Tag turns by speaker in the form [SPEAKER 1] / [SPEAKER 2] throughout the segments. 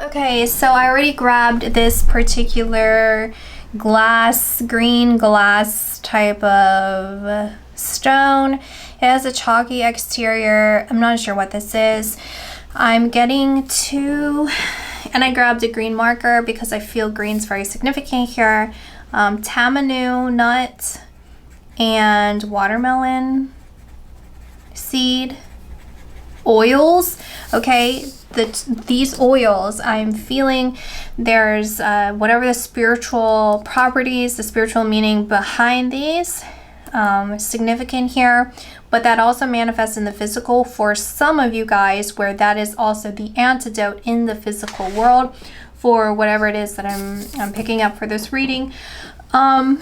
[SPEAKER 1] Okay, so I already grabbed this particular green glass type of stone. It has a chalky exterior. I'm not sure what this is. I'm getting two, and I grabbed a green marker because I feel green's very significant here. Tamanu nut and watermelon seed oils. Okay, these oils, I'm feeling there's whatever the spiritual properties, the spiritual meaning behind these, significant here, but that also manifests in the physical for some of you guys, where that is also the antidote in the physical world for whatever it is that I'm picking up for this reading. I'm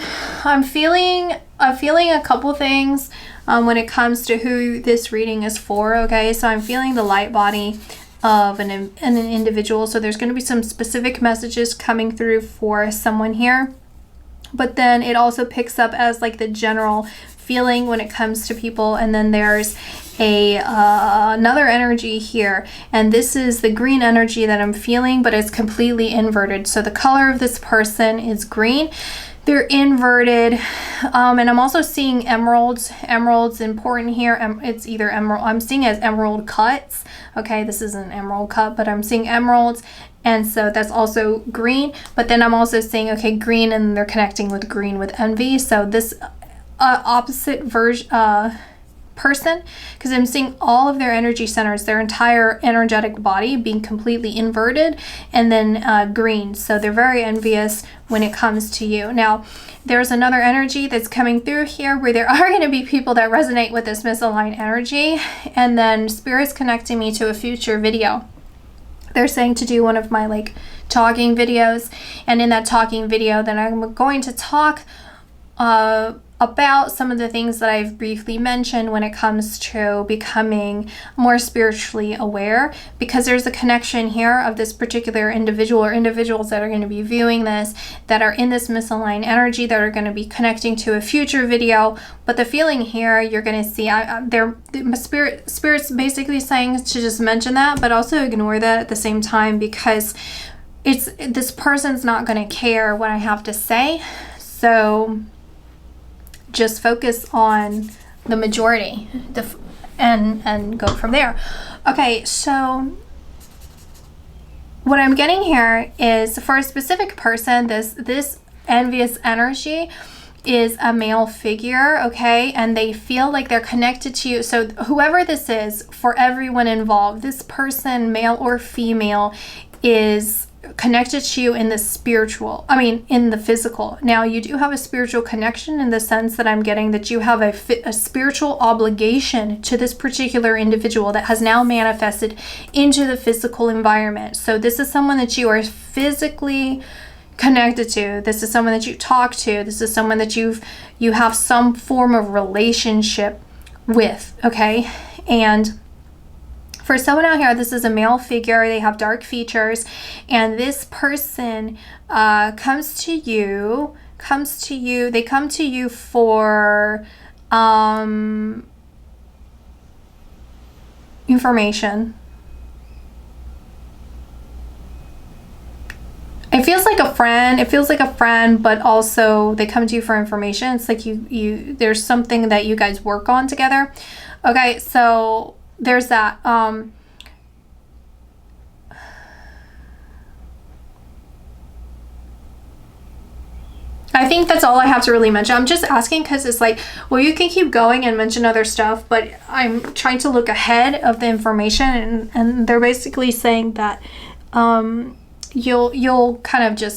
[SPEAKER 1] feeling a couple things when it comes to who this reading is for. Okay, so I'm feeling the light body of an individual, so there's going to be some specific messages coming through for someone here, but then it also picks up as like the general feeling when it comes to people. And then there's another energy here, and this is the green energy that I'm feeling, but it's completely inverted. So the color of this person is green. They're inverted, and I'm also seeing emeralds. Emeralds important here. It's either emerald, I'm seeing as emerald cuts. Okay, this is an emerald cut, but I'm seeing emeralds, and so that's also green. But then I'm also seeing, okay, green, and they're connecting with green with envy. So this opposite person, because I'm seeing all of their energy centers, their entire energetic body being completely inverted, and then green. So they're very envious when it comes to you. Now, there's another energy that's coming through here where there are going to be people that resonate with this misaligned energy, and then Spirit's connecting me to a future video. They're saying to do one of my like talking videos, and in that talking video then I'm going to talk about some of the things that I've briefly mentioned when it comes to becoming more spiritually aware, because there's a connection here of this particular individual or individuals that are going to be viewing this, that are in this misaligned energy, that are going to be connecting to a future video. But the feeling here, you're going to see, Spirit's basically saying to just mention that, but also ignore that at the same time, because this person's not going to care what I have to say. So just focus on the majority and go from there. Okay, so what I'm getting here is for a specific person, this envious energy is a male figure, okay, and they feel like they're connected to you. So whoever this is, for everyone involved, this person, male or female, is connected to you in the spiritual, in the physical. Now, you do have a spiritual connection in the sense that I'm getting that you have a spiritual obligation to this particular individual that has now manifested into the physical environment. So this is someone that you are physically connected to. This is someone that you talk to. This is someone that you have some form of relationship with, okay? And for someone out here, this is a male figure. They have dark features, and this person comes to you. They come to you for information. It feels like a friend, but also they come to you for information. It's like you there's something that you guys work on together. Okay, so there's that. I think that's all I have to really mention. I'm just asking because it's like, well, you can keep going and mention other stuff, but I'm trying to look ahead of the information, and they're basically saying that you'll kind of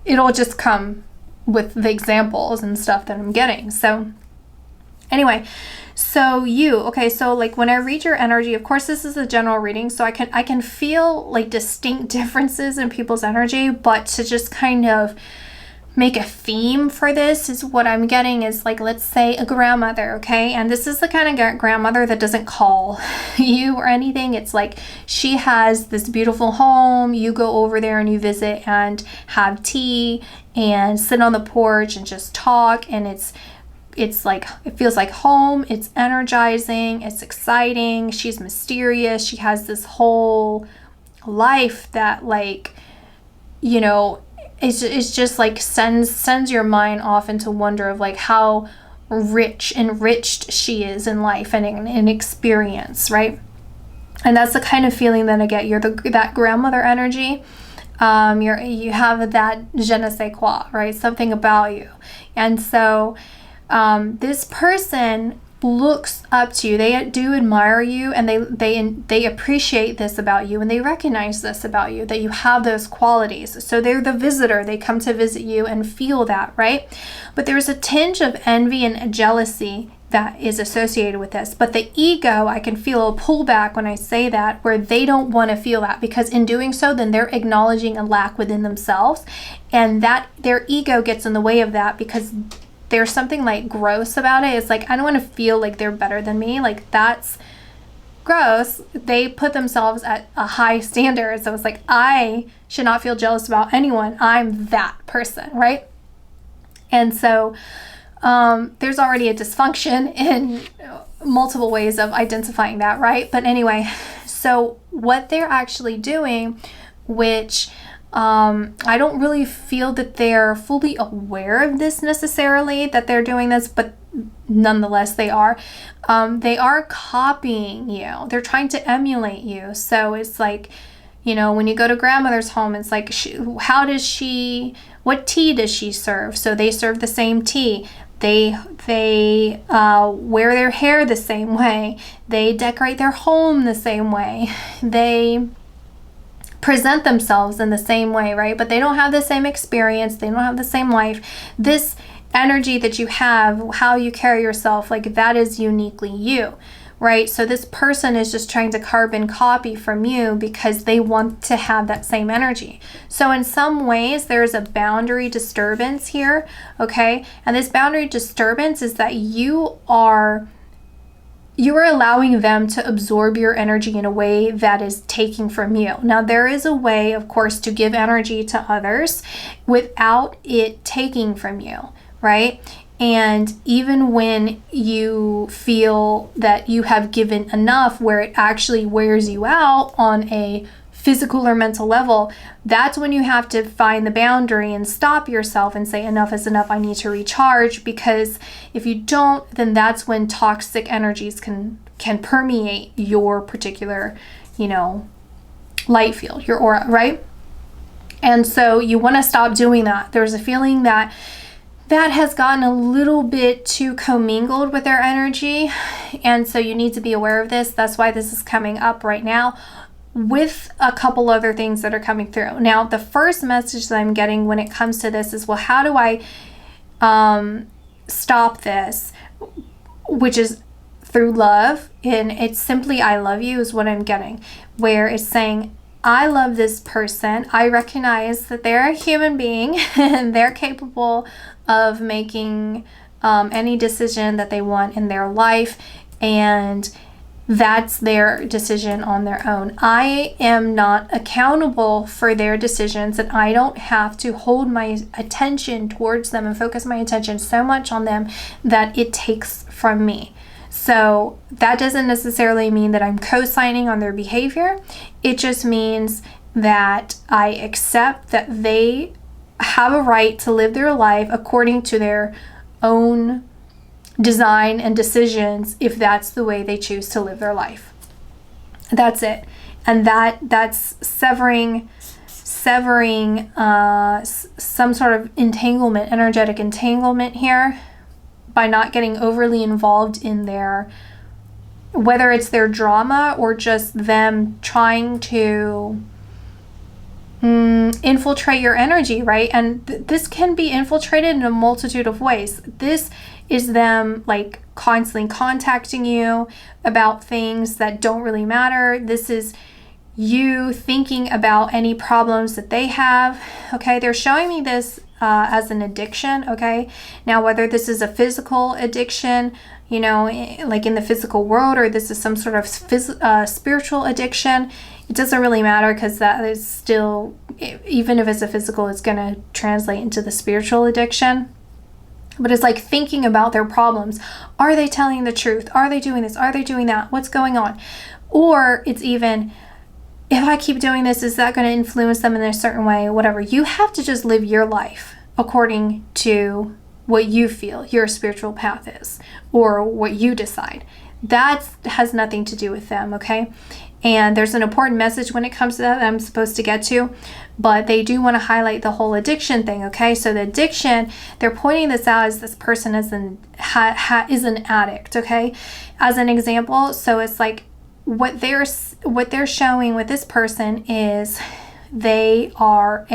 [SPEAKER 1] it'll just come with the examples and stuff that I'm getting. So anyway, so so like when I read your energy, of course this is a general reading, so I can feel like distinct differences in people's energy, but to just kind of make a theme for this is what I'm getting is like, let's say a grandmother, okay? And this is the kind of grandmother that doesn't call you or anything. It's like she has this beautiful home. You go over there and you visit and have tea and sit on the porch and just talk, and it's like, it feels like home. It's energizing. It's exciting. She's mysterious. She has this whole life that like, you know, it's just like sends your mind off into wonder of like how enriched she is in life and in experience, right? And that's the kind of feeling that I get. You're that grandmother energy. You have that je ne sais quoi, right? Something about you. And so this person looks up to you. They do admire you, and they appreciate this about you, and they recognize this about you, that you have those qualities. So they're the visitor. They come to visit you and feel that, right? But there's a tinge of envy and jealousy that is associated with this. But the ego, I can feel a pullback when I say that, where they don't want to feel that, because in doing so, then they're acknowledging a lack within themselves, and that their ego gets in the way of that, because there's something like gross about it. It's like, I don't want to feel like they're better than me. Like, that's gross. They put themselves at a high standard. So it's like, I should not feel jealous about anyone. I'm that person, right? And so there's already a dysfunction in multiple ways of identifying that, right? But anyway, so what they're actually doing, which I don't really feel that they're fully aware of this necessarily, that they're doing this, but nonetheless they are copying you. They're trying to emulate you. So it's like, you know, when you go to grandmother's home, it's like, what tea does she serve? So they serve the same tea. They wear their hair the same way. They decorate their home the same way. They present themselves in the same way, right? But they don't have the same experience. They don't have the same life. This energy that you have, how you carry yourself, like that is uniquely you, right? So this person is just trying to carbon copy from you because they want to have that same energy. So in some ways, there's a boundary disturbance here, okay? And this boundary disturbance is that you are allowing them to absorb your energy in a way that is taking from you. Now, there is a way, of course, to give energy to others without it taking from you, right? And even when you feel that you have given enough where it actually wears you out on a physical or mental level, that's when you have to find the boundary and stop yourself and say, enough is enough, I need to recharge. Because if you don't, then that's when toxic energies can permeate your particular, you know, light field, your aura, right? And so you want to stop doing that. There's a feeling that has gotten a little bit too commingled with their energy. And so you need to be aware of this. That's why this is coming up right now, with a couple other things that are coming through. Now, the first message that I'm getting when it comes to this is, well, how do I stop this? Which is through love. And it's simply, I love you is what I'm getting, where it's saying, I love this person. I recognize that they're a human being and they're capable of making any decision that they want in their life. And that's their decision on their own. I am not accountable for their decisions, and I don't have to hold my attention towards them and focus my attention so much on them that it takes from me. So that doesn't necessarily mean that I'm co-signing on their behavior. It just means that I accept that they have a right to live their life according to their own design and decisions, if that's the way they choose to live their life. That's it. And that's severing some sort of entanglement, energetic entanglement here, by not getting overly involved in their, whether it's their drama or just them trying to infiltrate your energy, right? And this can be infiltrated in a multitude of ways. This is them like constantly contacting you about things that don't really matter. This is you thinking about any problems that they have. Okay, they're showing me this as an addiction. Okay, now whether this is a physical addiction, you know, like in the physical world, or this is some sort of spiritual addiction, it doesn't really matter, because that is still, even if it's a physical, it's going to translate into the spiritual addiction. But it's like thinking about their problems. Are they telling the truth? Are they doing this? Are they doing that? What's going on? Or it's even if I keep doing this, is that going to influence them in a certain way? Whatever. You have to just live your life according to what you feel your spiritual path is, or what you decide. That has nothing to do with them, okay? And there's an important message when it comes to that I'm supposed to get to, but they do want to highlight the whole addiction thing, okay? So the addiction, they're pointing this out as this person is an addict, okay? As an example, so it's like what they're showing with this person is they are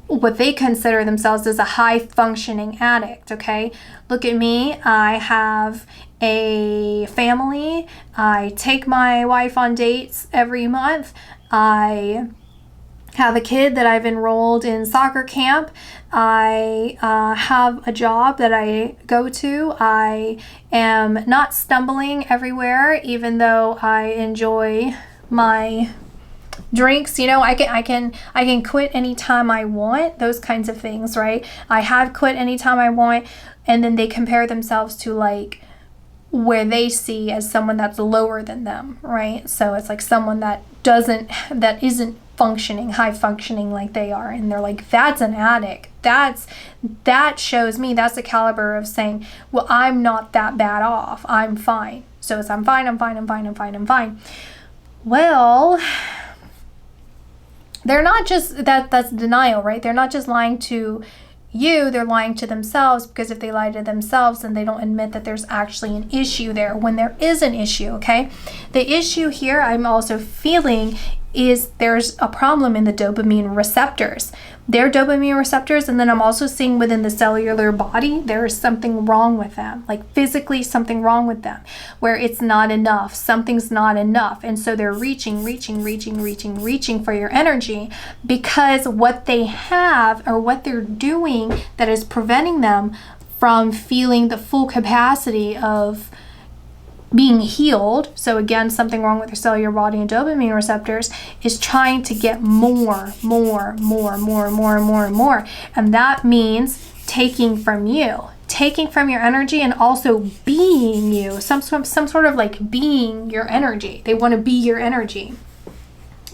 [SPEAKER 1] what they consider themselves as a high functioning addict, okay? Look at me, I have a family, I take my wife on dates every month, I have a kid that I've enrolled in soccer camp, I have a job that I go to, I am not stumbling everywhere, even though I enjoy my drinks, you know, I can quit anytime I want, those kinds of things, right? I have quit anytime I want. And then they compare themselves to like where they see as someone that's lower than them, right? So it's like someone that isn't functioning, high functioning like they are, and they're like, that's an addict. That shows me that's the caliber of saying, well, I'm not that bad off, I'm fine. So it's I'm fine. Well, they're not just that's denial, right? They're not just lying to you, they're lying to themselves, because if they lie to themselves, then they don't admit that there's actually an issue there when there is an issue, okay? The issue here I'm also feeling is there's a problem in the dopamine receptors. Their dopamine receptors, and then I'm also seeing within the cellular body, there is something wrong with them, like physically something wrong with them, where it's not enough, something's not enough. And so they're reaching for your energy, because what they have or what they're doing that is preventing them from feeling the full capacity of being healed, so again, something wrong with their cellular body and dopamine receptors, is trying to get more. And that means taking from your energy, and also being you, some sort of like being your energy. They want to be your energy.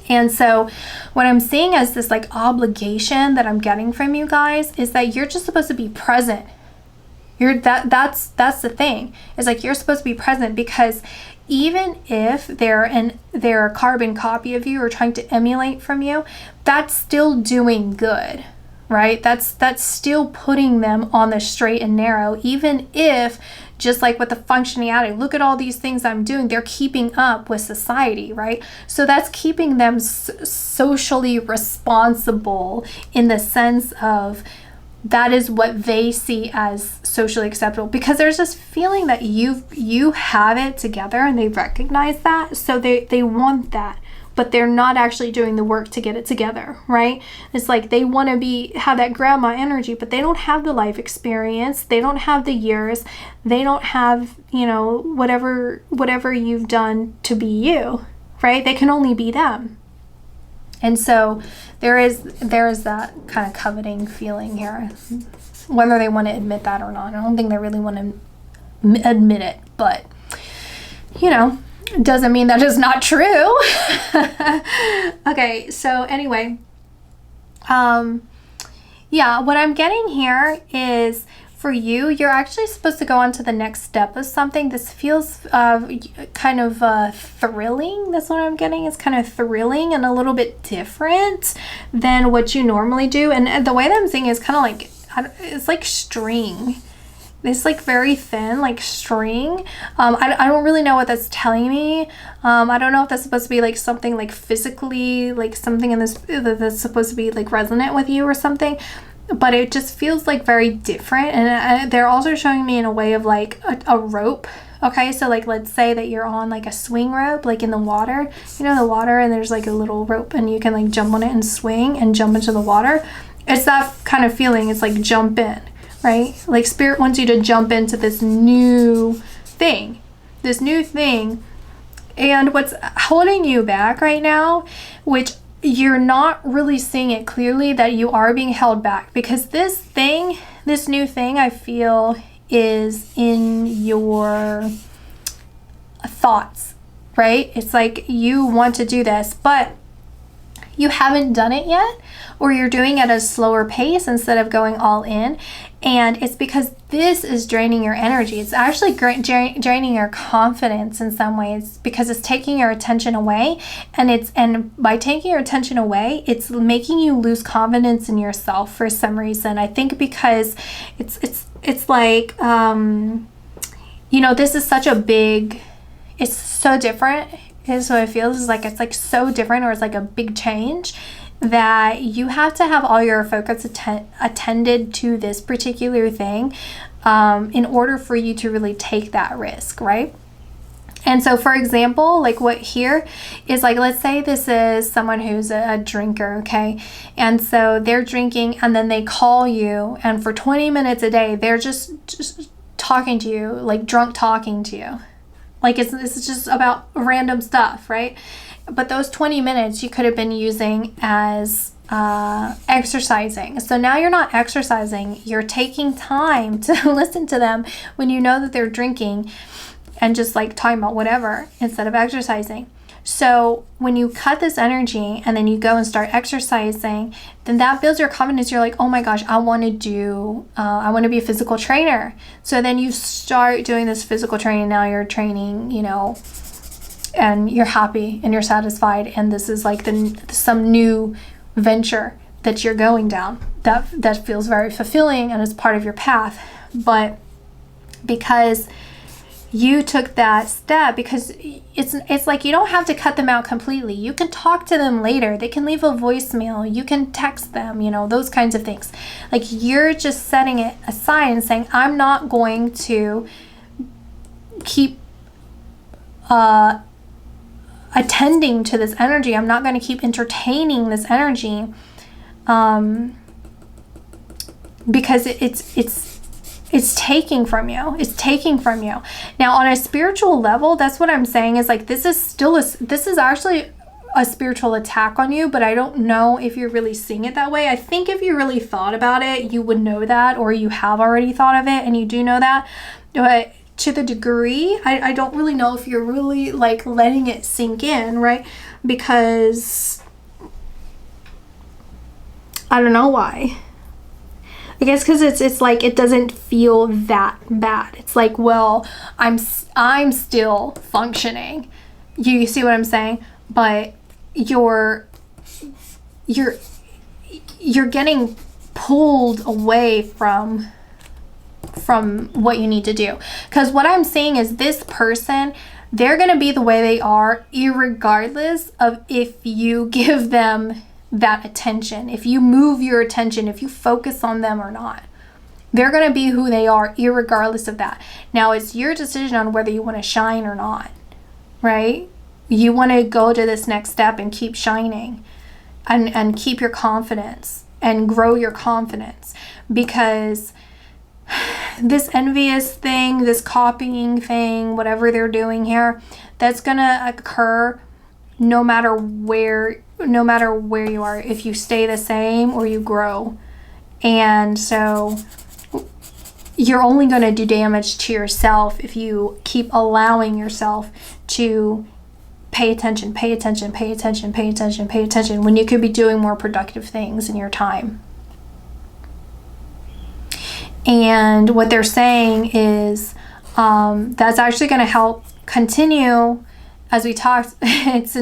[SPEAKER 1] And so what I'm seeing as this like obligation that I'm getting from you guys is that you're just supposed to be present. That's the thing. It's like you're supposed to be present, because even if they're a carbon copy of you or trying to emulate from you, that's still doing good, right? That's still putting them on the straight and narrow, even if, just like with the functioning addict, look at all these things I'm doing, they're keeping up with society, right? So that's keeping them socially responsible, in the sense of that is what they see as socially acceptable, because there's this feeling that you have it together, and they recognize that, so they want that, but they're not actually doing the work to get it together, right? It's like they want to have that grandma energy, but they don't have the life experience, they don't have the years, they don't have, you know, whatever you've done to be you, right? They can only be them. And so there is that kind of coveting feeling here, whether they want to admit that or not. I don't think they really want to admit it, but, you know, doesn't mean that is not true. Okay, so anyway, yeah, what I'm getting here is, for you, you're actually supposed to go on to the next step of something. This feels kind of thrilling. That's what I'm getting. It's kind of thrilling and a little bit different than what you normally do. And the way that I'm seeing it is kind of like, it's like string. It's like very thin, like string. I don't really know what that's telling me. I don't know if that's supposed to be like something like physically, like something in this that's supposed to be like resonant with you or something. But it just feels like very different. And they're also showing me in a way of like a rope. Okay, so like let's say that you're on like a swing rope, like in the water, you know, the water, and there's like a little rope and you can like jump on it and swing and jump into the water. It's that kind of feeling. It's like jump in, right? Like Spirit wants you to jump into this new thing. And what's holding you back right now, which you're not really seeing it clearly, that you are being held back, because this new thing I feel is in your thoughts. right? It's like you want to do this, but you haven't done it yet, or you're doing it at a slower pace instead of going all in. And it's because this is draining your energy. It's actually draining your confidence in some ways, because it's taking your attention away. And by taking your attention away, it's making you lose confidence in yourself for some reason. I think because it's like, this is such a big, it's so different. Is what it feels. Is like it's like so different, or it's like a big change, that you have to have all your focus attended to this particular thing in order for you to really take that risk, right? And so, for example, like what here is like, let's say this is someone who's a drinker, okay? And so they're drinking, and then they call you, and for 20 minutes a day, they're just talking to you, like drunk talking to you. Like it's just about random stuff, right? But those 20 minutes you could have been using as exercising. So now you're not exercising. You're taking time to listen to them when you know that they're drinking and just like talking about whatever instead of exercising. So when you cut this energy and then you go and start exercising, then that builds your confidence. You're like, oh my gosh, I want to be a physical trainer. So then you start doing this physical training. Now you're training, and you're happy and you're satisfied. And this is like some new venture that you're going down that feels very fulfilling and is part of your path. But because you took that step, because it's like you don't have to cut them out completely. You can talk to them later. They can leave a voicemail. You can text them, those kinds of things. Like you're just setting it aside and saying, I'm not going to keep attending to this energy. I'm not going to keep entertaining this energy because it's taking from you. It's taking from you. Now, on a spiritual level, that's what I'm saying is like, this is actually a spiritual attack on you, but I don't know if you're really seeing it that way. I think if you really thought about it, you would know that, or you have already thought of it and you do know that. But to the degree, I don't really know if you're really like letting it sink in, right? Because I don't know why. I guess because it's like it doesn't feel that bad. It's like, well, I'm still functioning. You see what I'm saying? But you're getting pulled away from what you need to do. Because what I'm saying is this person, they're going to be the way they are irregardless of if you give them that attention, if you move your attention, if you focus on them or not. They're going to be who they are irregardless of that. Now it's your decision on whether you want to shine or not, right? You want to go to this next step and keep shining and keep your confidence and grow your confidence, because this envious thing, this copying thing, whatever they're doing here, that's going to occur no matter where you are, if you stay the same or you grow. And so you're only going to do damage to yourself if you keep allowing yourself to pay attention when you could be doing more productive things in your time. And what they're saying is that's actually going to help continue. As we talked, it's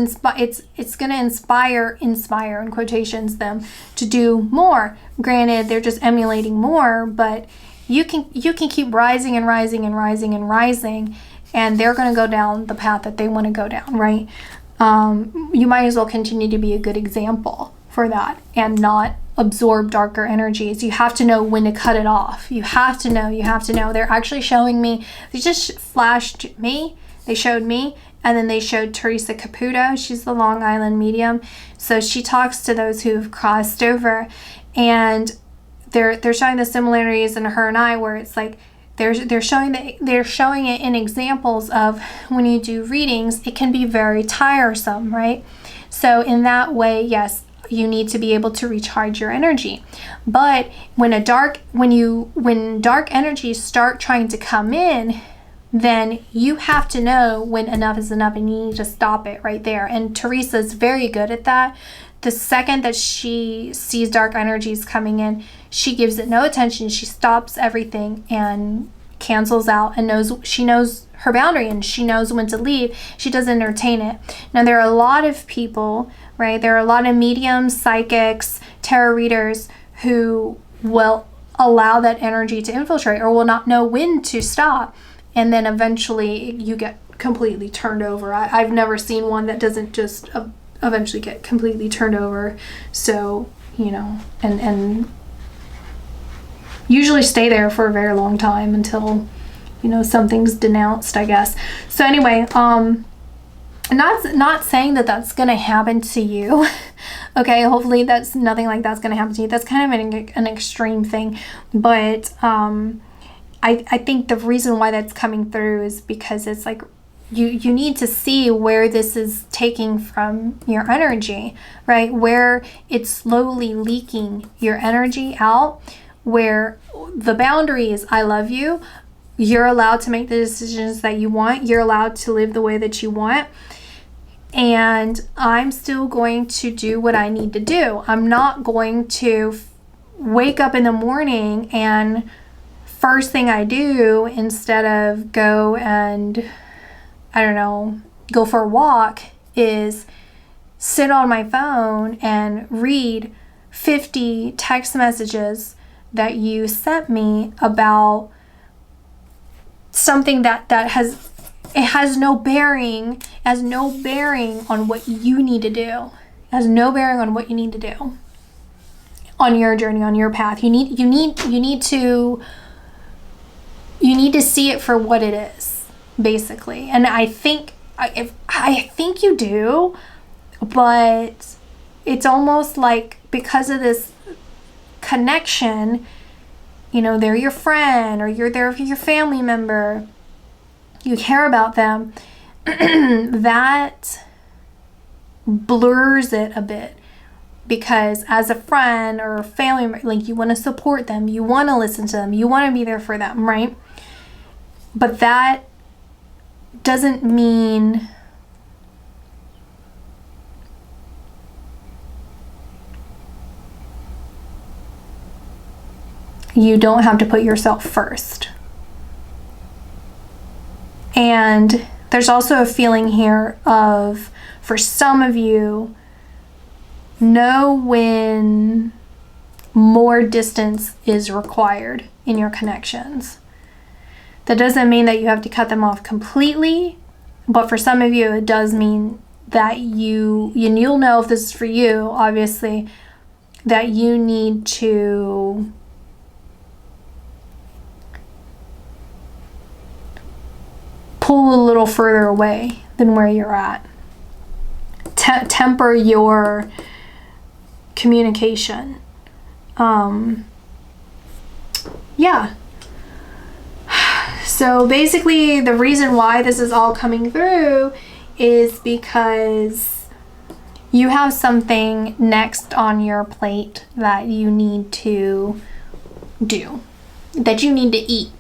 [SPEAKER 1] going to inspire in quotations them to do more. Granted, they're just emulating more, but you can keep rising and rising and rising and rising, and they're going to go down the path that they want to go down, right? You might as well continue to be a good example for that and not absorb darker energies. You have to know when to cut it off. You have to know. They're actually showing me. They just flashed me. They showed me. And then they showed Teresa Caputo. She's the Long Island medium. So she talks to those who've crossed over, and they're showing the similarities in her and I, where it's like they're showing it in examples of when you do readings, it can be very tiresome, right? So in that way, yes, you need to be able to recharge your energy. But when dark energies start trying to come in, then you have to know when enough is enough and you need to stop it right there. And Teresa's very good at that. The second that she sees dark energies coming in, she gives it no attention. She stops everything and cancels out, and she knows her boundary, and she knows when to leave. She doesn't entertain it. Now, there are a lot of people, right? There are a lot of mediums, psychics, tarot readers who will allow that energy to infiltrate or will not know when to stop. And then eventually you get completely turned over. I've never seen one that doesn't just eventually get completely turned over. So, you know, and usually stay there for a very long time until, you know, something's denounced, I guess. So anyway, not saying that that's going to happen to you. Okay, hopefully that's nothing like that's going to happen to you. That's kind of an extreme thing. But I think the reason why that's coming through is because it's like you need to see where this is taking from your energy, right? Where it's slowly leaking your energy out, where the boundary is, I love you. You're allowed to make the decisions that you want. You're allowed to live the way that you want. And I'm still going to do what I need to do. I'm not going to wake up in the morning and first thing I do, instead of go and, I don't know, go for a walk, is sit on my phone and read 50 text messages that you sent me about something that has no bearing on what you need to do. It has no bearing on what you need to do on your journey, on your path. You need to see it for what it is, basically. And I think you do, but it's almost like because of this connection, you know, they're your friend or you're there for your family member, you care about them, that blurs it a bit. Because as a friend or a family member, like, you want to support them, you want to listen to them, you want to be there for them, right? But that doesn't mean you don't have to put yourself first. And there's also a feeling here of, for some of you, know when more distance is required in your connections. That doesn't mean that you have to cut them off completely, but for some of you it does mean that you'll know if this is for you, obviously, that you need to pull a little further away than where you're at. Temper your communication. Yeah. So basically the reason why this is all coming through is because you have something next on your plate that you need to do, that you need to eat.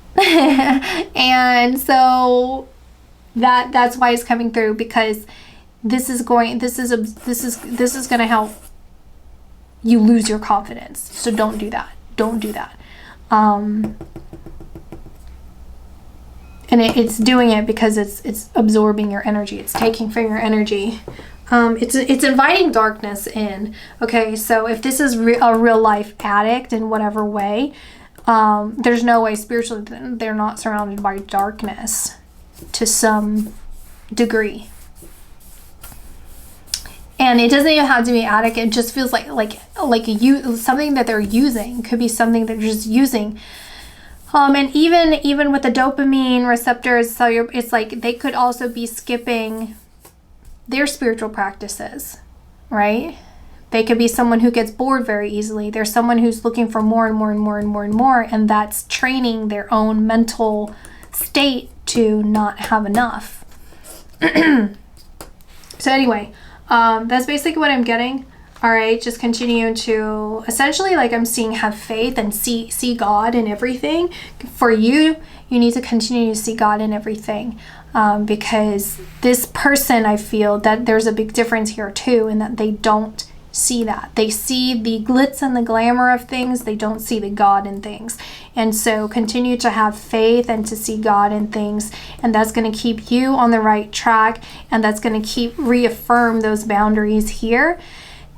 [SPEAKER 1] And so that's why it's coming through, because this is going to help you lose your confidence. So don't do that. And it's doing it because it's absorbing your energy. It's taking from your energy. It's inviting darkness in. Okay, so if this is a real life addict in whatever way, there's no way spiritually they're not surrounded by darkness to some degree. And it doesn't even have to be addict. It just feels like something that they're using. Could be something they're just using. And even with the dopamine receptors, so it's like they could also be skipping their spiritual practices, right? They could be someone who gets bored very easily. There's someone who's looking for more and more and more and more and more, and that's training their own mental state to not have enough. So anyway, that's basically what I'm getting. All right, just continue to essentially, like I'm seeing, have faith and see God in everything. For you, you need to continue to see God in everything, because this person, I feel that there's a big difference here too, in that they don't see that. They see the glitz and the glamour of things. They don't see the God in things. And so continue to have faith and to see God in things. And that's going to keep you on the right track. And that's going to keep reaffirm those boundaries here.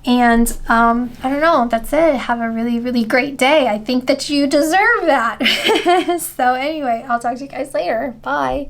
[SPEAKER 1] And I don't know, that's it. Have a really, really great day. I think that you deserve that. So anyway, I'll talk to you guys later. Bye.